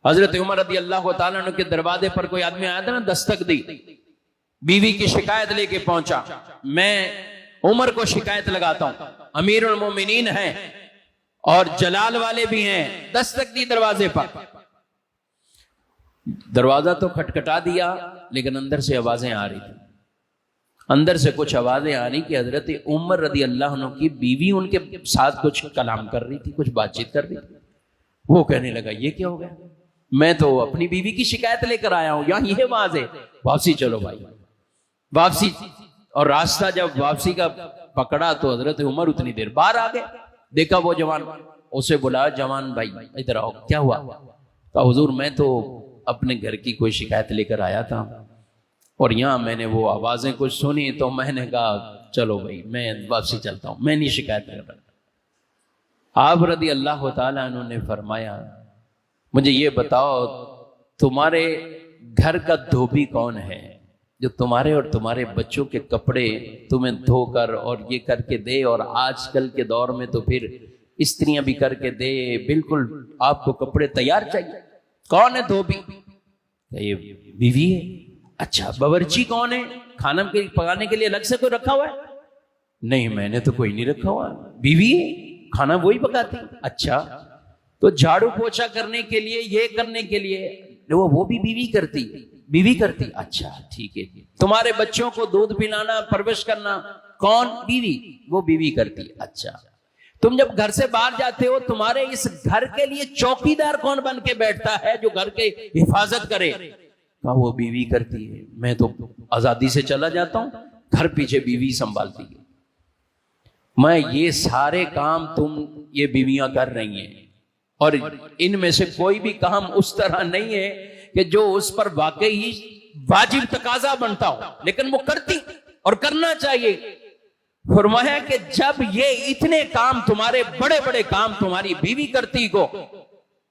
حضرت عمر رضی اللہ تعالیٰ عنہ کے دروازے پر کوئی آدمی آیا تھا نا، دستک دی، بیوی کی شکایت لے کے پہنچا، میں عمر کو شکایت لگاتا ہوں، امیر المومنین ہیں اور جلال والے بھی ہیں، دستک دی دروازے پر، دروازہ تو کھٹکھٹا دیا لیکن اندر سے آوازیں آ رہی تھی، اندر سے کچھ آوازیں آ رہی کہ حضرت عمر رضی اللہ عنہ کی بیوی ان کے ساتھ کچھ کلام کر رہی تھی، کچھ بات چیت کر رہی تھی۔ وہ کہنے لگا یہ کیا ہو گیا، میں تو اپنی بیوی کی شکایت لے کر آیا ہوں، یہاں یہ آواز ہے، واپسی چلو بھائی، واپسی۔ اور راستہ جب واپسی کا پکڑا تو حضرت عمر اتنی دیر باہر آ گئے، دیکھا وہ جوان، اسے بلایا، جوان بھائی ادھر آؤ، کیا ہوا؟ کہا حضور میں تو اپنے گھر کی کوئی شکایت لے کر آیا تھا اور یہاں میں نے وہ آوازیں کچھ سنی تو میں نے کہا چلو بھائی میں واپسی چلتا ہوں، میں نہیں شکایت کر رہا۔ آپ رضی اللہ تعالیٰ عنہ نے فرمایا مجھے یہ بتاؤ تمہارے گھر کا دھوبی کون ہے جو تمہارے اور تمہارے بچوں کے کپڑے تمہیں دھو کر اور یہ کر کے دے، اور آج کل کے دور میں تو پھر استریاں بھی کر کے دے، بالکل آپ کو کپڑے تیار چاہیے، کون ہے دھوبی؟ یہ بیوی ہے۔ اچھا باورچی کون ہے؟ کھانا پکانے کے لیے الگ سے کوئی رکھا ہوا ہے؟ نہیں میں نے تو کوئی نہیں رکھا ہوا، بیوی ہے، کھانا وہی پکاتی۔ اچھا تو جھاڑو پوچھا کرنے کے لیے، یہ کرنے کے لیے وہ بھی بیوی کرتی، بیوی کرتی۔ اچھا ٹھیک ہے، تمہارے بچوں کو دودھ پلانا، پرورش کرنا کون؟ بیوی، وہ بیوی کرتی۔ اچھا تم جب گھر سے باہر جاتے ہو تمہارے اس گھر کے لیے چوکیدار کون بن کے بیٹھتا ہے جو گھر کے حفاظت کرے؟ کہا وہ بیوی کرتی ہے، میں تو آزادی سے چلا جاتا ہوں، گھر پیچھے بیوی سنبھالتی ہے۔ میں یہ سارے کام تم یہ بیویاں کر رہی ہیں، اور ان میں سے کوئی بھی کام اس طرح نہیں ہے کہ جو اس پر واقعی واجب تقاضا بنتا ہو، لیکن وہ کرتی اور کرنا چاہیے۔ فرمایا کہ جب یہ اتنے کام تمہارے بڑے بڑے کام تمہاری بیوی کرتی کو،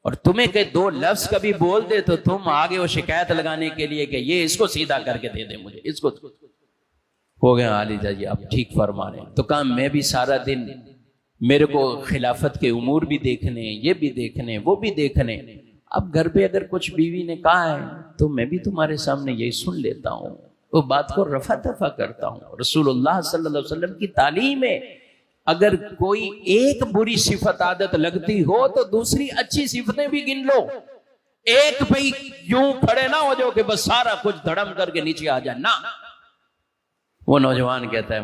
اور تمہیں کہ دو لفظ کبھی بول دے تو تم آگے وہ شکایت لگانے کے لیے کہ یہ اس کو سیدھا کر کے دے دے مجھے، اس کو ہو گیا عالیہ جی آپ ٹھیک فرما رہے ہیں۔ تو کہا میں بھی سارا دن، میرے کو خلافت کے امور بھی دیکھنے، یہ بھی دیکھنے، وہ بھی دیکھنے، اب گھر پہ اگر کچھ بیوی نے کہا ہے تو میں بھی تمہارے سامنے یہی سن لیتا ہوں، وہ بات کو رفع دفع کرتا ہوں۔ رسول اللہ صلی اللہ علیہ وسلم کی تعلیم ہے اگر کوئی ایک بری صفت عادت لگتی ہو تو دوسری اچھی صفتیں بھی گن لو، ایک پہ یوں کھڑے نہ ہو جاؤ کہ بس سارا کچھ دھڑم کر کے نیچے آ جائے، نہ۔ وہ نوجوان کہتا ہے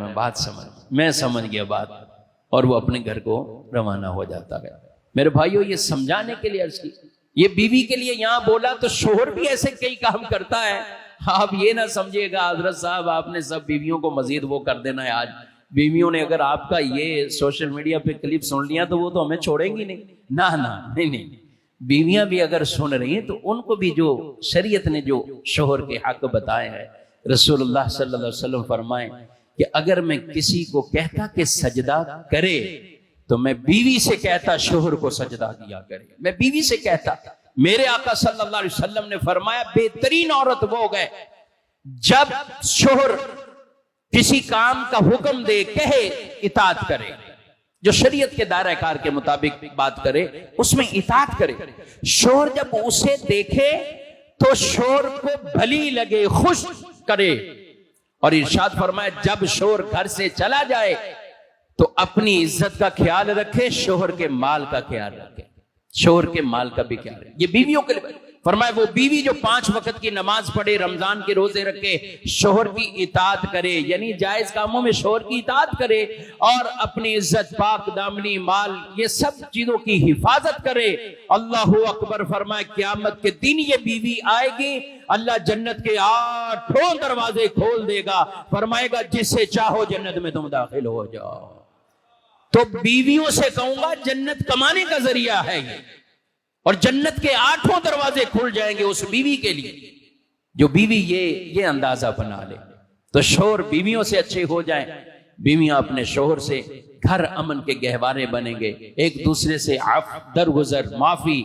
میں سمجھ گیا بات، اور وہ اپنے گھر کو روانہ ہو جاتا ہے۔ میرے بھائیو یہ سمجھانے کے لیے عرض کی، یہ بیوی کے لیے یہاں بولا تو شوہر بھی ایسے کئی کام کرتا ہے۔ آپ یہ نہ سمجھے گا حضرت صاحب آپ نے سب بیویوں کو مزید وہ کر دینا ہے، آج بیویوں نے اگر آپ کا یہ سوشل میڈیا پہ کلپ سن لیا تو وہ تو ہمیں چھوڑیں گی نہیں، نہیں، بیویاں بھی اگر سن رہی ہیں تو ان کو بھی جو شریعت نے جو شوہر کے حق بتائے ہیں، رسول اللہ صلی اللہ علیہ وسلم فرمائیں کہ اگر میں کسی کو کہتا کہ سجدہ کرے تو میں بیوی سے کہتا شوہر کو سجدہ کیا کرے، میں بیوی سے کہتا۔ میرے آقا صلی اللہ علیہ وسلم نے فرمایا بہترین عورت وہ ہے جب شوہر کسی کام کا حکم دے، کہے، اطاعت کرے، جو شریعت کے دائرہ کار کے مطابق بات کرے اس میں اطاعت کرے۔ شوہر جب اسے دیکھے تو شوہر کو بھلی لگے، خوش کرے، اور ارشاد فرمایا جب شوہر گھر سے چلا جائے تو اپنی عزت کا خیال رکھے، شوہر کے مال کا خیال رکھے، شوہر کے مال کا بھی خیال رکھے۔ یہ بیویوں کے لیے فرمایا وہ بیوی جو 5 وقت کی نماز پڑھے، رمضان کے روزے رکھے، شوہر کی اطاعت کرے، یعنی جائز کاموں میں شوہر کی اطاعت کرے، اور اپنی عزت، پاک دامنی، مال، یہ سب چیزوں کی حفاظت کرے۔ اللہ اکبر فرمایا قیامت کے دن یہ بیوی آئے گی، اللہ جنت کے 8 دروازے کھول دے گا، فرمائے گا جس سے چاہو جنت میں تم داخل ہو جاؤ۔ تو بیویوں سے کہوں گا جنت کمانے کا ذریعہ ہے یہ، اور جنت کے 8 دروازے کھل جائیں گے اس بیوی کے لیے جو بیوی یہ اندازہ بنا لے۔ تو شوہر بیویوں سے اچھے ہو جائیں، بیویاں اپنے شوہر سے گھر امن کے گہوارے بنیں گے، ایک دوسرے سے درگزر، معافی،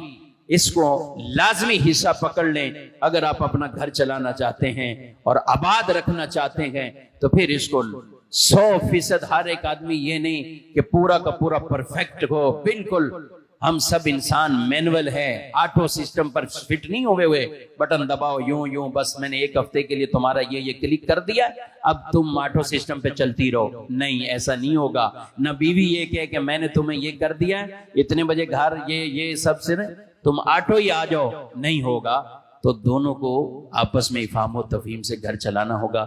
اس کو لازمی حصہ پکڑ لیں۔ اگر آپ اپنا گھر چلانا چاہتے ہیں اور آباد رکھنا چاہتے ہیں تو پھر اس کو 100% ہر ایک آدمی یہ نہیں کہ پورا کا پورا پرفیکٹ ہو، بالکل ہم سب انسان مینول ہے، آٹو سسٹم پر فٹ نہیں ہوئے بٹن دباؤ یوں یوں، بس میں نے ایک ہفتے کے لیے تمہارا یہ کلک کر دیا، اب تم آٹو سسٹم پہ چلتی رہو. نہیں، ایسا نہیں ہوگا. نہ بیوی یہ کہے کہ میں نے تمہیں یہ کر دیا ہے، اتنے بجے گھر یہ سب سے تم آٹو ہی آ جاؤ، نہیں ہوگا. تو دونوں کو آپس میں افہام و تفہیم سے گھر چلانا ہوگا.